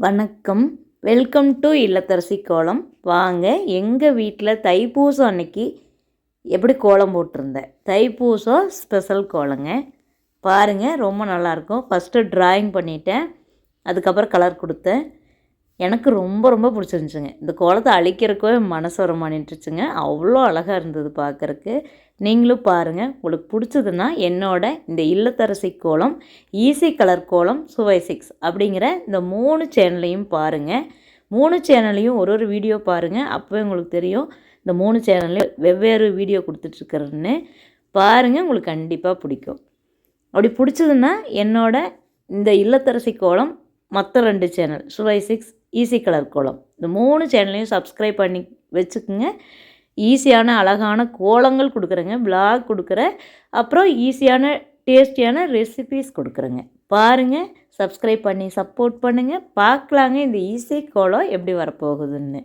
வணக்கம். Welcome to இல்லத்தரசி கோலம். வாங்க எங்கள் வீட்டில் தைப்பூசம் அன்னைக்கு எப்படி கோலம் போட்டிருந்தேன். தைப்பூசம் ஸ்பெஷல் கோலங்க. பாருங்கள், ரொம்ப நல்லாயிருக்கும். ஃபஸ்ட்டு ட்ராயிங் பண்ணிட்டேன், அதுக்கப்புறம் கலர் கொடுத்தேன். எனக்கு ரொம்ப ரொம்ப பிடிச்சிருந்துச்சுங்க. இந்த கோலத்தை அழிக்கிறக்கவே மனசு வர மாட்டேன்ட்டுருச்சுங்க. அவ்வளோ அழகாக இருந்தது பார்க்குறக்கு. நீங்களும் பாருங்கள், உங்களுக்கு பிடிச்சதுன்னா என்னோட இந்த இல்லத்தரசி கோலம், ஈஸி கலர் கோலம், சுவை 6 அப்படிங்கிற இந்த 3 சேனலையும் பாருங்கள். 3 சேனல்லையும் ஒரு வீடியோ பாருங்கள். அப்போவே உங்களுக்கு தெரியும் இந்த 3 சேனல்லையும் வெவ்வேறு வீடியோ கொடுத்துட்ருக்குறேன்னு. பாருங்கள், உங்களுக்கு கண்டிப்பாக பிடிக்கும். அப்படி பிடிச்சதுன்னா என்னோட இந்த இல்லத்தரசி கோலம், மற்ற 2 சேனல் சுவை 6, ஈஸி கலர் கோலம், இந்த 3 சேனலையும் சப்ஸ்கிரைப் பண்ணி வச்சுக்குங்க. ஈஸியான அழகான கோலங்கள் கொடுக்குறேங்க, விளாக் கொடுக்குறேன், அப்புறம் ஈஸியான டேஸ்டியான ரெசிபீஸ் கொடுக்குறேங்க. பாருங்கள், சப்ஸ்கிரைப் பண்ணி சப்போர்ட் பண்ணுங்கள். பார்க்கலாங்க இந்த ஈஸி கோலம் எப்படி வரப்போகுதுன்னு.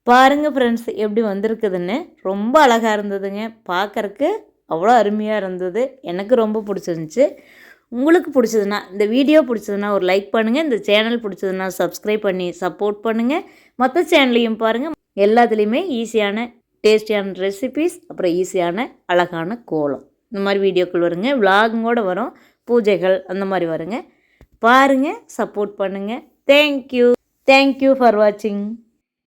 பாருங்கள் ஃப்ரெண்ட்ஸ் எப்படி வந்திருக்குதுன்னு. ரொம்ப அழகாக இருந்ததுங்க, பார்க்குறக்கு அவ்வளோ அருமையாக இருந்தது. எனக்கு ரொம்ப பிடிச்சிருந்துச்சி. உங்களுக்கு பிடிச்சதுன்னா, இந்த வீடியோ பிடிச்சதுன்னா ஒரு லைக் பண்ணுங்கள். இந்த சேனல் பிடிச்சதுன்னா சப்ஸ்கிரைப் பண்ணி சப்போர்ட் பண்ணுங்கள். மற்ற சேனல்லையும் பாருங்கள். எல்லாத்துலேயுமே ஈஸியான டேஸ்டியான ரெசிபீஸ், அப்புறம் ஈஸியான அழகான கோலம், இந்த மாதிரி வீடியோக்கள் வருங்க. விலாகுங்கூட வரும், பூஜைகள் அந்த மாதிரி வருங்க. பாருங்கள், சப்போர்ட் பண்ணுங்கள். தேங்க்யூ ஃபார் வாட்சிங்.